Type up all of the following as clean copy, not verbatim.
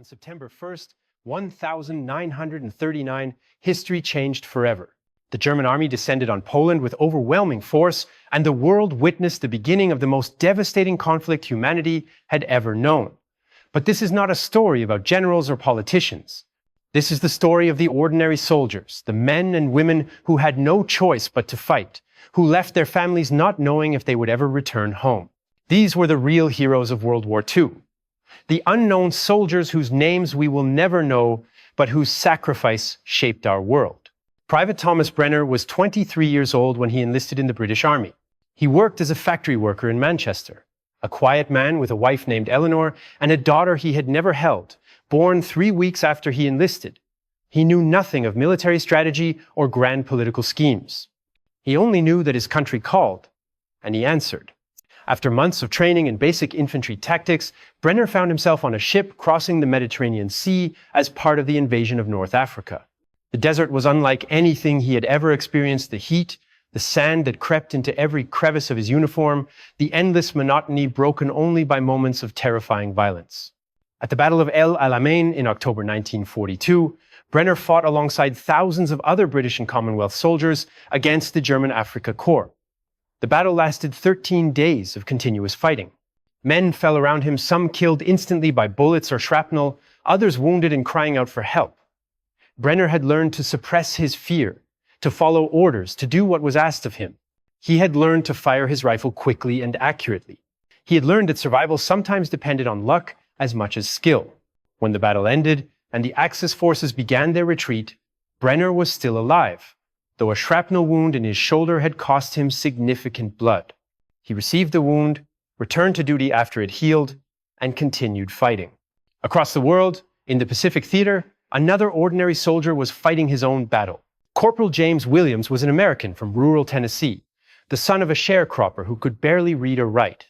On September 1st, 1939, history changed forever. The German army descended on Poland with overwhelming force, and the world witnessed the beginning of the most devastating conflict humanity had ever known. But this is not a story about generals or politicians. This is the story of the ordinary soldiers, the men and women who had no choice but to fight, who left their families not knowing if they would ever return home. These were the real heroes of World War II. The unknown soldiers whose names we will never know, but whose sacrifice shaped our world. Private Thomas Brenner was 23 years old when he enlisted in the British Army. He worked as a factory worker in Manchester, a quiet man with a wife named Eleanor and a daughter he had never held, born 3 weeks after he enlisted. He knew nothing of military strategy or grand political schemes. He only knew that his country called, and he answered. After months of training in basic infantry tactics, Brenner found himself on a ship crossing the Mediterranean Sea as part of the invasion of North Africa. The desert was unlike anything he had ever experienced. The heat, the sand that crept into every crevice of his uniform, the endless monotony broken only by moments of terrifying violence. At the Battle of El Alamein in October 1942, Brenner fought alongside thousands of other British and Commonwealth soldiers against the German Afrika Korps. The battle lasted 13 days of continuous fighting. Men fell around him, some killed instantly by bullets or shrapnel, others wounded and crying out for help. Brenner had learned to suppress his fear, to follow orders, to do what was asked of him. He had learned to fire his rifle quickly and accurately. He had learned that survival sometimes depended on luck as much as skill. When the battle ended and the Axis forces began their retreat, Brenner was still alive, though a shrapnel wound in his shoulder had cost him significant blood. He received the wound, returned to duty after it healed, and continued fighting. Across the world, in the Pacific Theater, another ordinary soldier was fighting his own battle. Corporal James Williams was an American from rural Tennessee, the son of a sharecropper who could barely read or write.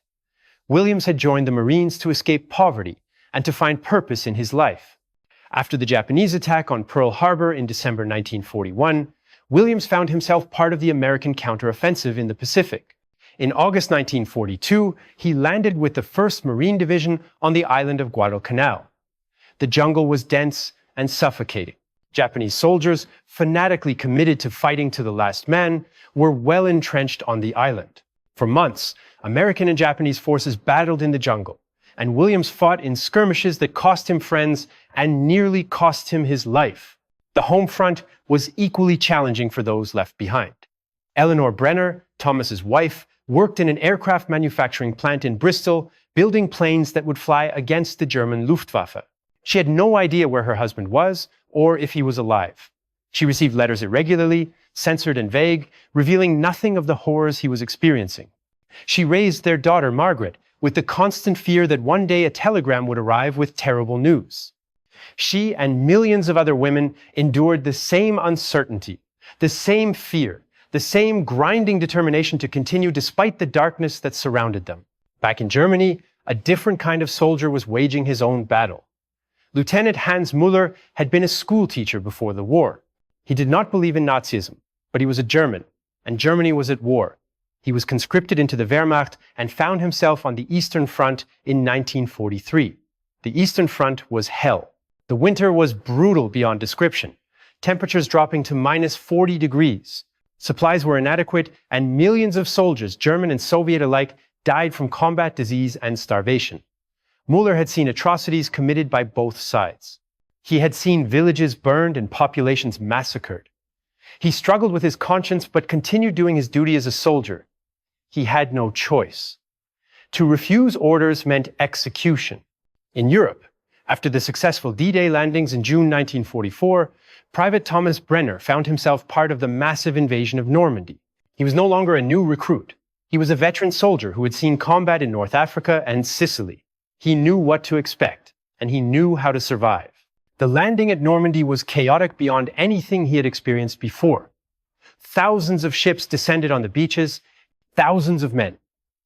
Williams had joined the Marines to escape poverty and to find purpose in his life. After the Japanese attack on Pearl Harbor in December 1941, Williams found himself part of the American counteroffensive in the Pacific. In August 1942, he landed with the 1st Marine Division on the island of Guadalcanal. The jungle was dense and suffocating. Japanese soldiers, fanatically committed to fighting to the last man, were well entrenched on the island. For months, American and Japanese forces battled in the jungle, and Williams fought in skirmishes that cost him friends and nearly cost him his life. The home front was equally challenging for those left behind. Eleanor Brenner, Thomas's wife, worked in an aircraft manufacturing plant in Bristol, building planes that would fly against the German Luftwaffe. She had no idea where her husband was or if he was alive. She received letters irregularly, censored and vague, revealing nothing of the horrors he was experiencing. She raised their daughter, Margaret, with the constant fear that one day a telegram would arrive with terrible news. She and millions of other women endured the same uncertainty, the same fear, the same grinding determination to continue despite the darkness that surrounded them. Back in Germany, a different kind of soldier was waging his own battle. Lieutenant Hans Müller had been a school teacher before the war. He did not believe in Nazism, but he was a German, and Germany was at war. He was conscripted into the Wehrmacht and found himself on the Eastern Front in 1943. The Eastern Front was hell. The winter was brutal beyond description, temperatures dropping to -40 degrees. Supplies were inadequate, and millions of soldiers, German and Soviet alike, died from combat disease and starvation. Müller had seen atrocities committed by both sides. He had seen villages burned and populations massacred. He struggled with his conscience but continued doing his duty as a soldier. He had no choice. To refuse orders meant execution. In Europe, after the successful D-Day landings in June 1944, Private Thomas Brenner found himself part of the massive invasion of Normandy. He was no longer a new recruit. He was a veteran soldier who had seen combat in North Africa and Sicily. He knew what to expect, and he knew how to survive. The landing at Normandy was chaotic beyond anything he had experienced before. Thousands of ships descended on the beaches. Thousands of men,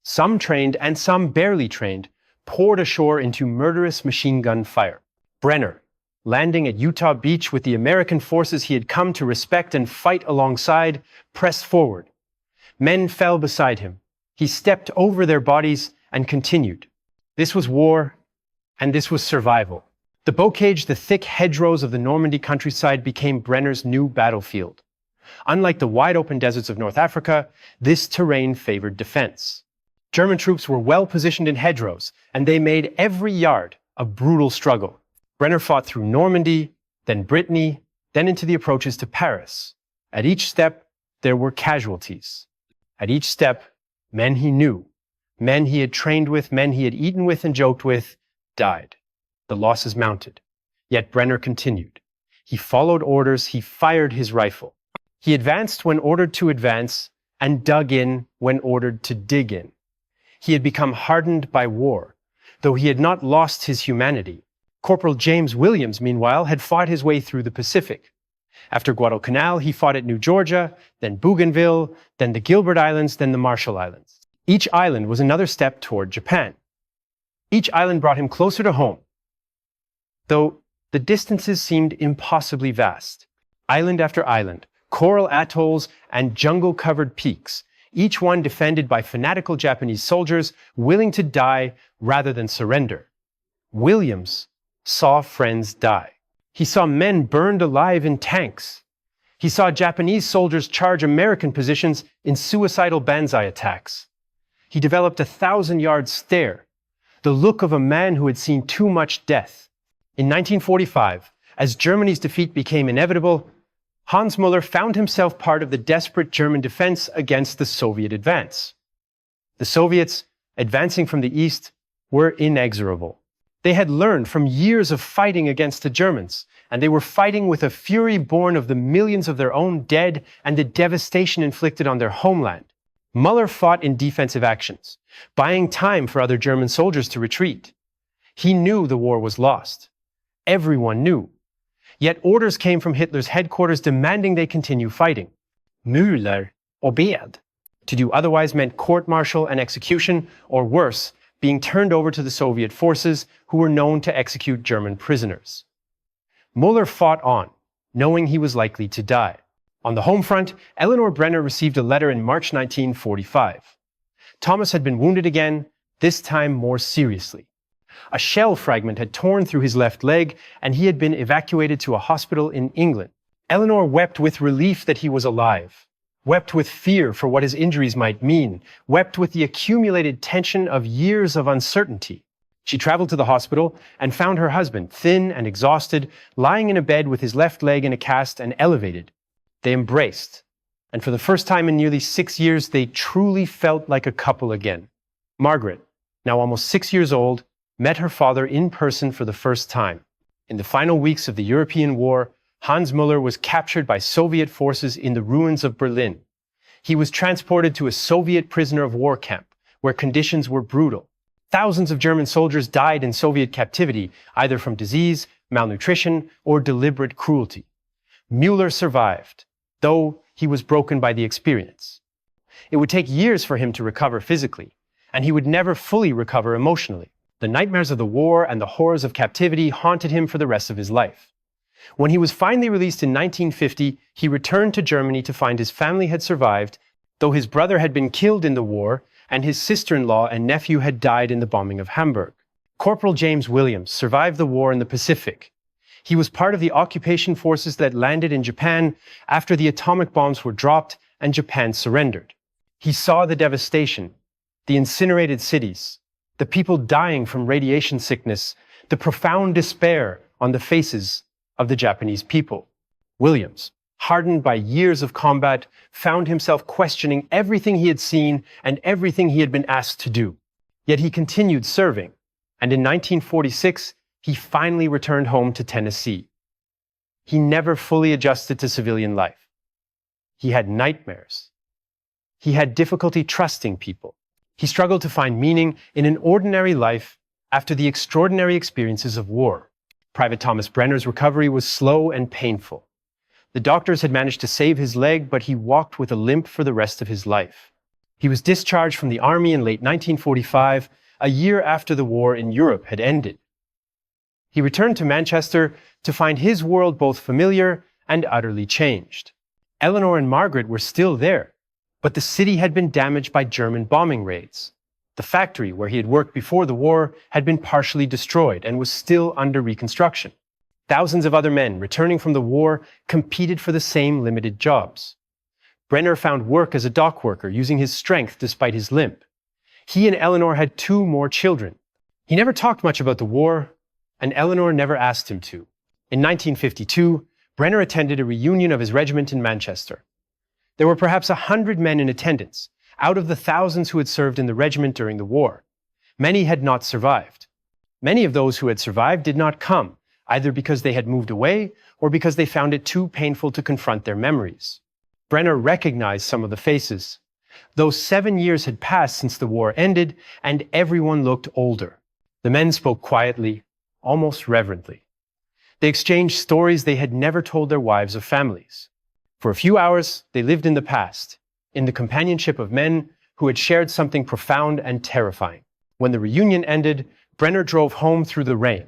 some trained and some barely trained, poured ashore into murderous machine gun fire. Brenner, landing at Utah Beach with the American forces he had come to respect and fight alongside, pressed forward. Men fell beside him. He stepped over their bodies and continued. This was war, and this was survival. The bocage, the thick hedgerows of the Normandy countryside became Brenner's new battlefield. Unlike the wide-open deserts of North Africa, this terrain favored defense. German troops were well positioned in hedgerows, and they made every yard a brutal struggle. Brenner fought through Normandy, then Brittany, then into the approaches to Paris. At each step, there were casualties. At each step, men he knew, men he had trained with, men he had eaten with and joked with, died. The losses mounted. Yet Brenner continued. He followed orders, he fired his rifle. He advanced when ordered to advance, and dug in when ordered to dig in. He had become hardened by war, though he had not lost his humanity. Corporal James Williams, meanwhile, had fought his way through the Pacific. After Guadalcanal, he fought at New Georgia, then Bougainville, then the Gilbert Islands, then the Marshall Islands. Each island was another step toward Japan. Each island brought him closer to home, though the distances seemed impossibly vast. Island after island, coral atolls and jungle-covered peaks, each one defended by fanatical Japanese soldiers willing to die rather than surrender. Williams saw friends die. He saw men burned alive in tanks. He saw Japanese soldiers charge American positions in suicidal banzai attacks. He developed a 1,000-yard stare, the look of a man who had seen too much death. In 1945, as Germany's defeat became inevitable, Hans Müller found himself part of the desperate German defense against the Soviet advance. The Soviets, advancing from the east, were inexorable. They had learned from years of fighting against the Germans, and they were fighting with a fury born of the millions of their own dead and the devastation inflicted on their homeland. Müller fought in defensive actions, buying time for other German soldiers to retreat. He knew the war was lost. Everyone knew. Yet orders came from Hitler's headquarters demanding they continue fighting. Müller obeyed. To do otherwise meant court-martial and execution, or worse, being turned over to the Soviet forces who were known to execute German prisoners. Müller fought on, knowing he was likely to die. On the home front, Eleanor Brenner received a letter in March 1945. Thomas had been wounded again, this time more seriously. A shell fragment had torn through his left leg, and he had been evacuated to a hospital in England. Eleanor wept with relief that he was alive, wept with fear for what his injuries might mean, wept with the accumulated tension of years of uncertainty. She traveled to the hospital and found her husband, thin and exhausted, lying in a bed with his left leg in a cast and elevated. They embraced, and for the first time in nearly 6 years, they truly felt like a couple again. Margaret, now almost 6 years old, met her father in person for the first time. In the final weeks of the European War, Hans Müller was captured by Soviet forces in the ruins of Berlin. He was transported to a Soviet prisoner of war camp, where conditions were brutal. Thousands of German soldiers died in Soviet captivity, either from disease, malnutrition, or deliberate cruelty. Müller survived, though he was broken by the experience. It would take years for him to recover physically, and he would never fully recover emotionally. The nightmares of the war and the horrors of captivity haunted him for the rest of his life. When he was finally released in 1950, he returned to Germany to find his family had survived, though his brother had been killed in the war and his sister-in-law and nephew had died in the bombing of Hamburg. Corporal James Williams survived the war in the Pacific. He was part of the occupation forces that landed in Japan after the atomic bombs were dropped and Japan surrendered. He saw the devastation, the incinerated cities, the people dying from radiation sickness, the profound despair on the faces of the Japanese people. Williams, hardened by years of combat, found himself questioning everything he had seen and everything he had been asked to do. Yet he continued serving, and in 1946, he finally returned home to Tennessee. He never fully adjusted to civilian life. He had nightmares. He had difficulty trusting people. He struggled to find meaning in an ordinary life after the extraordinary experiences of war. Private Thomas Brenner's recovery was slow and painful. The doctors had managed to save his leg, but he walked with a limp for the rest of his life. He was discharged from the army in late 1945, a year after the war in Europe had ended. He returned to Manchester to find his world both familiar and utterly changed. Eleanor and Margaret were still there, but the city had been damaged by German bombing raids. The factory where he had worked before the war had been partially destroyed and was still under reconstruction. Thousands of other men returning from the war competed for the same limited jobs. Brenner found work as a dock worker using his strength despite his limp. He and Eleanor had 2 more children. He never talked much about the war, and Eleanor never asked him to. In 1952, Brenner attended a reunion of his regiment in Manchester. There were perhaps 100 men in attendance, out of the thousands who had served in the regiment during the war. Many had not survived. Many of those who had survived did not come, either because they had moved away or because they found it too painful to confront their memories. Brenner recognized some of the faces. Those 7 years had passed since the war ended, and everyone looked older. The men spoke quietly, almost reverently. They exchanged stories they had never told their wives or families. For a few hours, they lived in the past, in the companionship of men who had shared something profound and terrifying. When the reunion ended, Brenner drove home through the rain,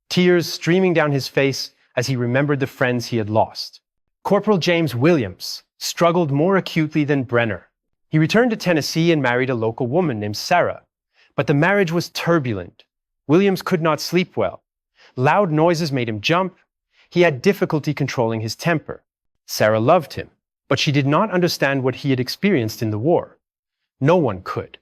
tears streaming down his face as he remembered the friends he had lost. Corporal James Williams struggled more acutely than Brenner. He returned to Tennessee and married a local woman named Sarah. But the marriage was turbulent. Williams could not sleep well. Loud noises made him jump. He had difficulty controlling his temper. Sarah loved him, but she did not understand what he had experienced in the war. No one could.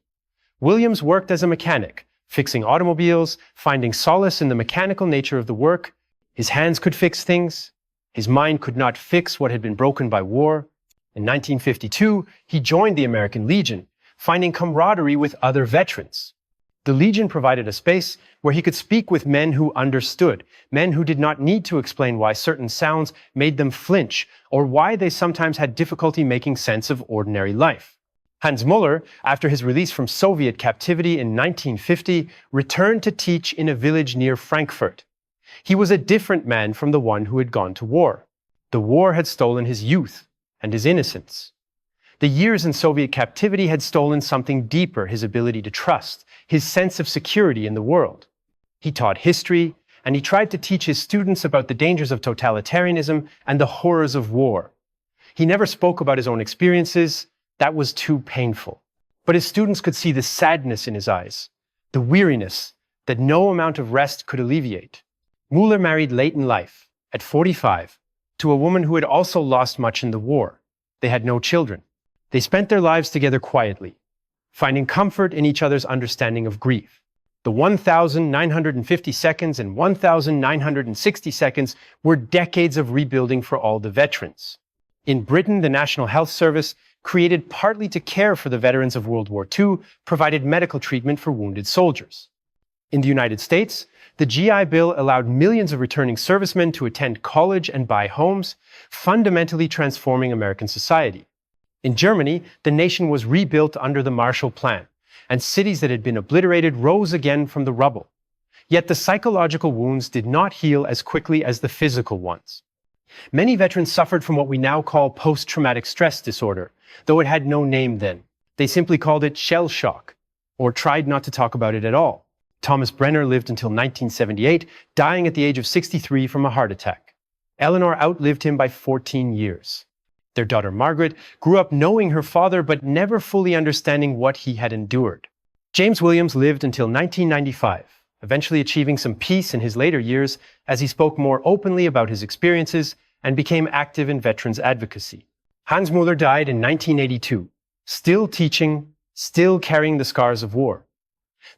Williams worked as a mechanic, fixing automobiles, finding solace in the mechanical nature of the work. His hands could fix things. His mind could not fix what had been broken by war. In 1952, he joined the American Legion, finding camaraderie with other veterans. The Legion provided a space where he could speak with men who understood, men who did not need to explain why certain sounds made them flinch or why they sometimes had difficulty making sense of ordinary life. Hans Müller, after his release from Soviet captivity in 1950, returned to teach in a village near Frankfurt. He was a different man from the one who had gone to war. The war had stolen his youth and his innocence. The years in Soviet captivity had stolen something deeper, his ability to trust, his sense of security in the world. He taught history, and he tried to teach his students about the dangers of totalitarianism and the horrors of war. He never spoke about his own experiences. That was too painful. But his students could see the sadness in his eyes, the weariness that no amount of rest could alleviate. Müller married late in life, at 45, to a woman who had also lost much in the war. They had no children. They spent their lives together quietly, finding comfort in each other's understanding of grief. The 1,950 seconds and 1,960 seconds were decades of rebuilding for all the veterans. In Britain, the National Health Service, created partly to care for the veterans of World War II, provided medical treatment for wounded soldiers. In the United States, the GI Bill allowed millions of returning servicemen to attend college and buy homes, fundamentally transforming American society. In Germany, the nation was rebuilt under the Marshall Plan, and cities that had been obliterated rose again from the rubble. Yet the psychological wounds did not heal as quickly as the physical ones. Many veterans suffered from what we now call post-traumatic stress disorder, though it had no name then. They simply called it shell shock, or tried not to talk about it at all. Thomas Brenner lived until 1978, dying at the age of 63 from a heart attack. Eleanor outlived him by 14 years. Their daughter Margaret grew up knowing her father but never fully understanding what he had endured. James Williams lived until 1995, eventually achieving some peace in his later years as he spoke more openly about his experiences and became active in veterans advocacy. Hans Müller died in 1982, still teaching, still carrying the scars of war.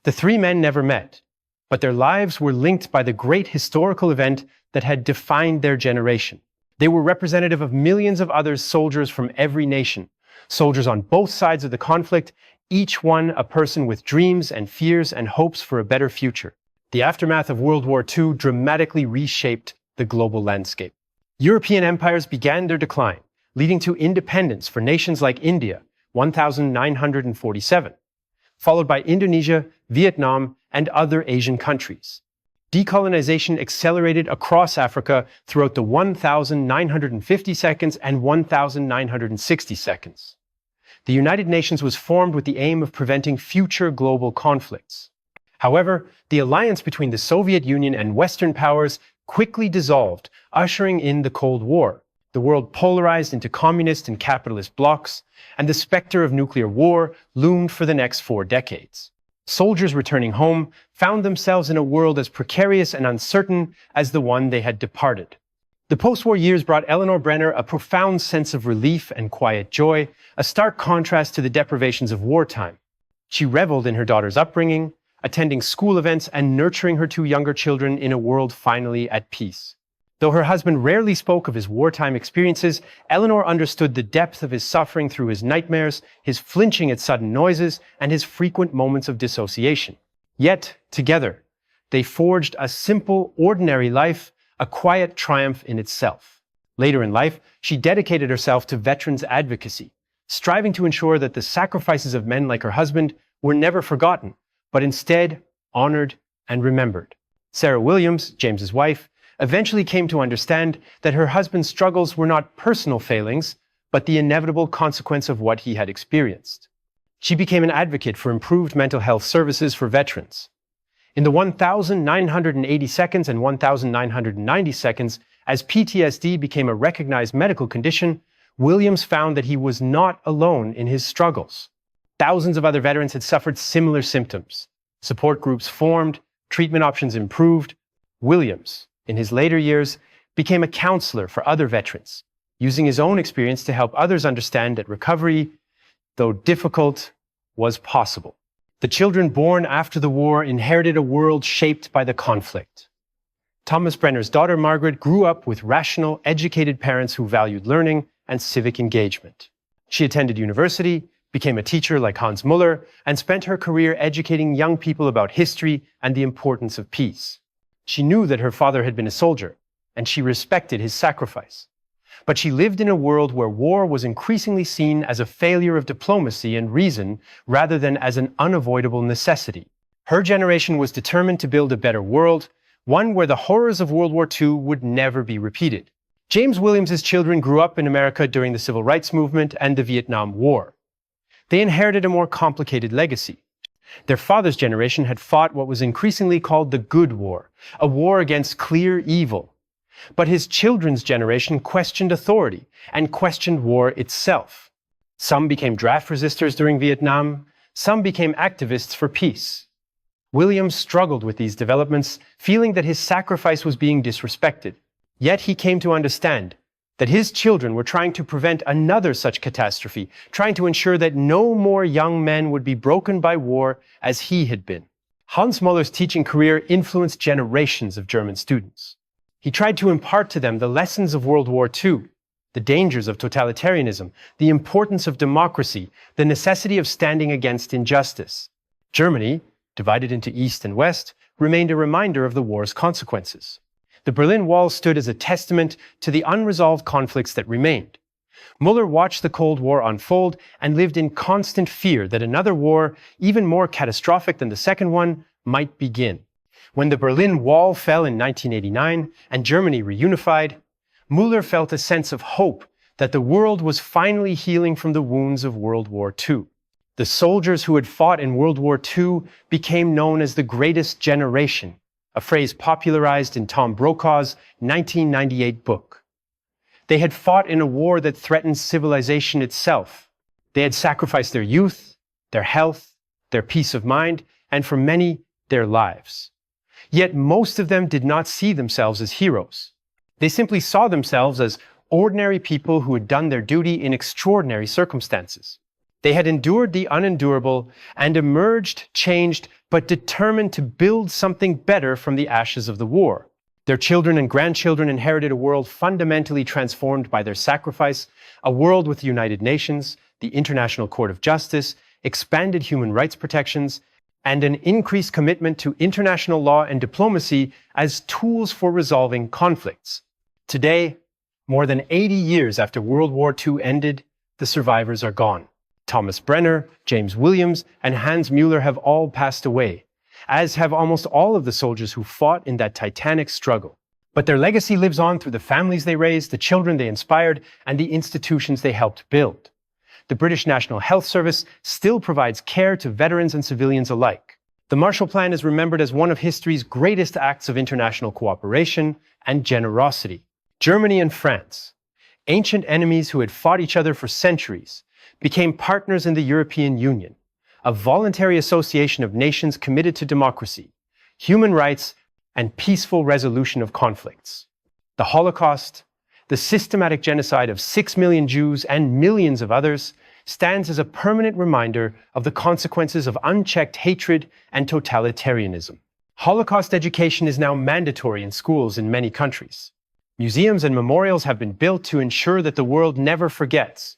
The 3 men never met, but their lives were linked by the great historical event that had defined their generation. They were representative of millions of other soldiers from every nation, soldiers on both sides of the conflict, each one a person with dreams and fears and hopes for a better future. The aftermath of World War II dramatically reshaped the global landscape. European empires began their decline, leading to independence for nations like India, 1947, followed by Indonesia, Vietnam, and other Asian countries. Decolonization accelerated across Africa throughout the 1,950 seconds and 1,960 seconds. The United Nations was formed with the aim of preventing future global conflicts. However, the alliance between the Soviet Union and Western powers quickly dissolved, ushering in the Cold War. The world polarized into communist and capitalist blocs, and the specter of nuclear war loomed for the next 4 decades. Soldiers returning home found themselves in a world as precarious and uncertain as the one they had departed. The post-war years brought Eleanor Brenner a profound sense of relief and quiet joy, a stark contrast to the deprivations of wartime. She reveled in her daughter's upbringing, attending school events and nurturing her two younger children in a world finally at peace. Though her husband rarely spoke of his wartime experiences, Eleanor understood the depth of his suffering through his nightmares, his flinching at sudden noises, and his frequent moments of dissociation. Yet, together, they forged a simple, ordinary life, a quiet triumph in itself. Later in life, she dedicated herself to veterans advocacy, striving to ensure that the sacrifices of men like her husband were never forgotten, but instead honored and remembered. Sarah Williams, James's wife, eventually came to understand that her husband's struggles were not personal failings, but the inevitable consequence of what he had experienced. She became an advocate for improved mental health services for veterans. In the 1,980 seconds and 1,990 seconds, as PTSD became a recognized medical condition, Williams found that he was not alone in his struggles. Thousands of other veterans had suffered similar symptoms. Support groups formed, treatment options improved. Williams, in his later years, became a counselor for other veterans, using his own experience to help others understand that recovery, though difficult, was possible. The children born after the war inherited a world shaped by the conflict. Thomas Brenner's daughter Margaret grew up with rational, educated parents who valued learning and civic engagement. She attended university, became a teacher like Hans Muller, and spent her career educating young people about history and the importance of peace. She knew that her father had been a soldier, and she respected his sacrifice. But she lived in a world where war was increasingly seen as a failure of diplomacy and reason rather than as an unavoidable necessity. Her generation was determined to build a better world, one where the horrors of World War II would never be repeated. James Williams's children grew up in America during the Civil Rights Movement and the Vietnam War. They inherited a more complicated legacy. Their father's generation had fought what was increasingly called the Good War, a war against clear evil. But his children's generation questioned authority and questioned war itself. Some became draft resistors during Vietnam, some became activists for peace. Williams struggled with these developments, feeling that his sacrifice was being disrespected. Yet he came to understand that his children were trying to prevent another such catastrophe, trying to ensure that no more young men would be broken by war as he had been. Hans Muller's teaching career influenced generations of German students. He tried to impart to them the lessons of World War II, the dangers of totalitarianism, the importance of democracy, the necessity of standing against injustice. Germany, divided into East and West, remained a reminder of the war's consequences. The Berlin Wall stood as a testament to the unresolved conflicts that remained. Muller watched the Cold War unfold and lived in constant fear that another war, even more catastrophic than the second one, might begin. When the Berlin Wall fell in 1989 and Germany reunified, Muller felt a sense of hope that the world was finally healing from the wounds of World War II. The soldiers who had fought in World War II became known as the greatest generation, a phrase popularized in Tom Brokaw's 1998 book. They had fought in a war that threatened civilization itself. They had sacrificed their youth, their health, their peace of mind, and for many, their lives. Yet most of them did not see themselves as heroes. They simply saw themselves as ordinary people who had done their duty in extraordinary circumstances. They had endured the unendurable and emerged, changed, but determined to build something better from the ashes of the war. Their children and grandchildren inherited a world fundamentally transformed by their sacrifice, a world with the United Nations, the International Court of Justice, expanded human rights protections, and an increased commitment to international law and diplomacy as tools for resolving conflicts. Today, more than 80 years after World War II ended, the survivors are gone. Thomas Brenner, James Williams, and Hans Muller have all passed away, as have almost all of the soldiers who fought in that titanic struggle. But their legacy lives on through the families they raised, the children they inspired, and the institutions they helped build. The British National Health Service still provides care to veterans and civilians alike. The Marshall Plan is remembered as one of history's greatest acts of international cooperation and generosity. Germany and France, ancient enemies who had fought each other for centuries, became partners in the European Union, a voluntary association of nations committed to democracy, human rights, and peaceful resolution of conflicts. The Holocaust, the systematic genocide of 6 million Jews and millions of others, stands as a permanent reminder of the consequences of unchecked hatred and totalitarianism. Holocaust education is now mandatory in schools in many countries. Museums and memorials have been built to ensure that the world never forgets.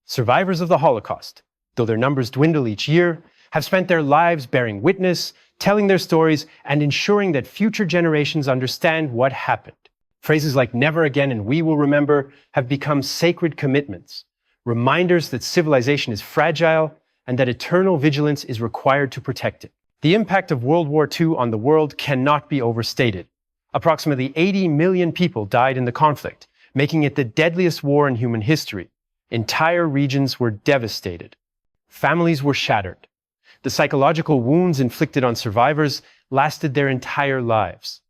Survivors of the Holocaust, though their numbers dwindle each year, have spent their lives bearing witness, telling their stories, and ensuring that future generations understand what happened. Phrases like "never again" and "we will remember" have become sacred commitments, reminders that civilization is fragile and that eternal vigilance is required to protect it. The impact of World War II on the world cannot be overstated. Approximately 80 million people died in the conflict, making it the deadliest war in human history. Entire regions were devastated. Families were shattered. The psychological wounds inflicted on survivors lasted their entire lives.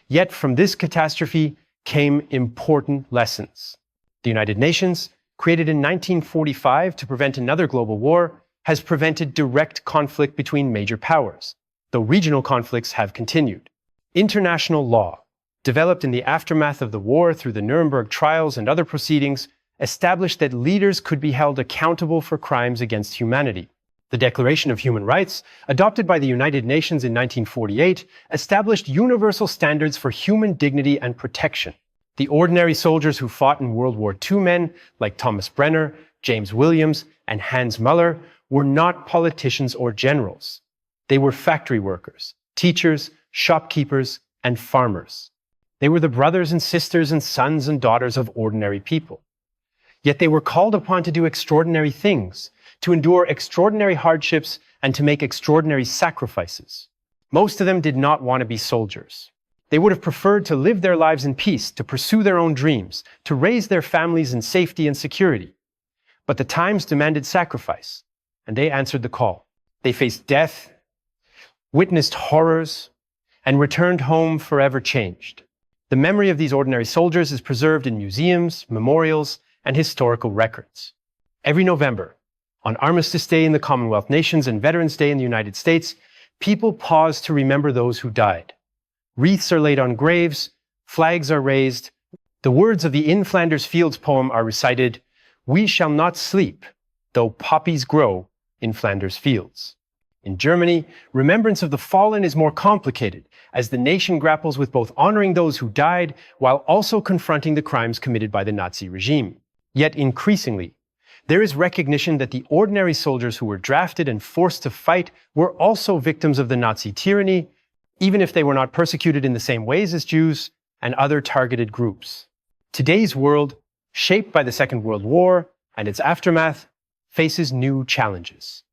Yet from this catastrophe came important lessons. The United Nations, created in 1945 to prevent another global war, has prevented direct conflict between major powers, though regional conflicts have continued. International law, developed in the aftermath of the war through the Nuremberg trials and other proceedings, established that leaders could be held accountable for crimes against humanity. The Declaration of Human Rights, adopted by the United Nations in 1948, established universal standards for human dignity and protection. The ordinary soldiers who fought in World War II, men like Thomas Brenner, James Williams, and Hans Muller, were not politicians or generals. They were factory workers, teachers, shopkeepers, and farmers. They were the brothers and sisters and sons and daughters of ordinary people. Yet they were called upon to do extraordinary things, to endure extraordinary hardships, and to make extraordinary sacrifices. Most of them did not want to be soldiers. They would have preferred to live their lives in peace, to pursue their own dreams, to raise their families in safety and security. But the times demanded sacrifice, and they answered the call. They faced death, witnessed horrors, and returned home forever changed. The memory of these ordinary soldiers is preserved in museums, memorials, and historical records. Every November, on Armistice Day in the Commonwealth Nations and Veterans Day in the United States, people pause to remember those who died. Wreaths are laid on graves, flags are raised. The words of the In Flanders Fields poem are recited, "We shall not sleep, though poppies grow in Flanders fields." In Germany, remembrance of the fallen is more complicated, as the nation grapples with both honoring those who died while also confronting the crimes committed by the Nazi regime. Yet increasingly, there is recognition that the ordinary soldiers who were drafted and forced to fight were also victims of the Nazi tyranny, even if they were not persecuted in the same ways as Jews and other targeted groups. Today's world, shaped by the Second World War and its aftermath, faces new challenges.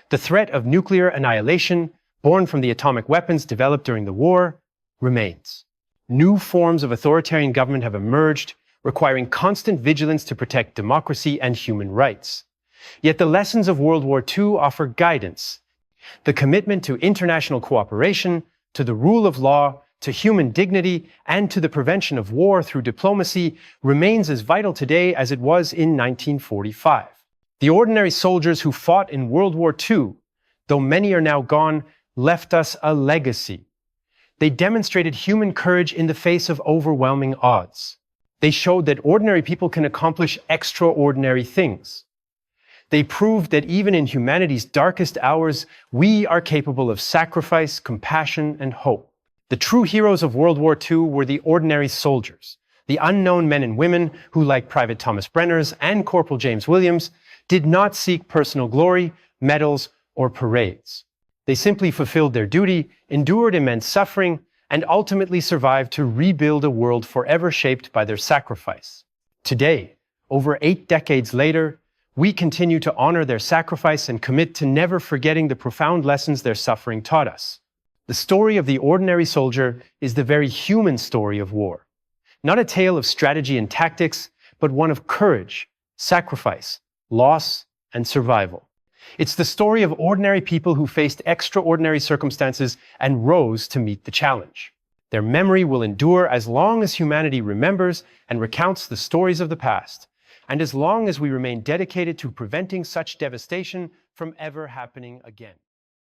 The threat of nuclear annihilation, born from the atomic weapons developed during the war, remains. New forms of authoritarian government have emerged, requiring constant vigilance to protect democracy and human rights. Yet the lessons of World War II offer guidance. The commitment to international cooperation, to the rule of law, to human dignity, and to the prevention of war through diplomacy remains as vital today as it was in 1945. The ordinary soldiers who fought in World War II, though many are now gone, left us a legacy. They demonstrated human courage in the face of overwhelming odds. They showed that ordinary people can accomplish extraordinary things. They proved that even in humanity's darkest hours, we are capable of sacrifice, compassion, and hope. The true heroes of World War II were the ordinary soldiers, the unknown men and women who, like Private Thomas Brenners and Corporal James Williams, did not seek personal glory, medals, or parades. They simply fulfilled their duty, endured immense suffering, and ultimately survived to rebuild a world forever shaped by their sacrifice. Today, over 8 decades later, we continue to honor their sacrifice and commit to never forgetting the profound lessons their suffering taught us. The story of the ordinary soldier is the very human story of war. Not a tale of strategy and tactics, but one of courage, sacrifice, loss, and survival. It's the story of ordinary people who faced extraordinary circumstances and rose to meet the challenge. Their memory will endure as long as humanity remembers and recounts the stories of the past, and as long as we remain dedicated to preventing such devastation from ever happening again.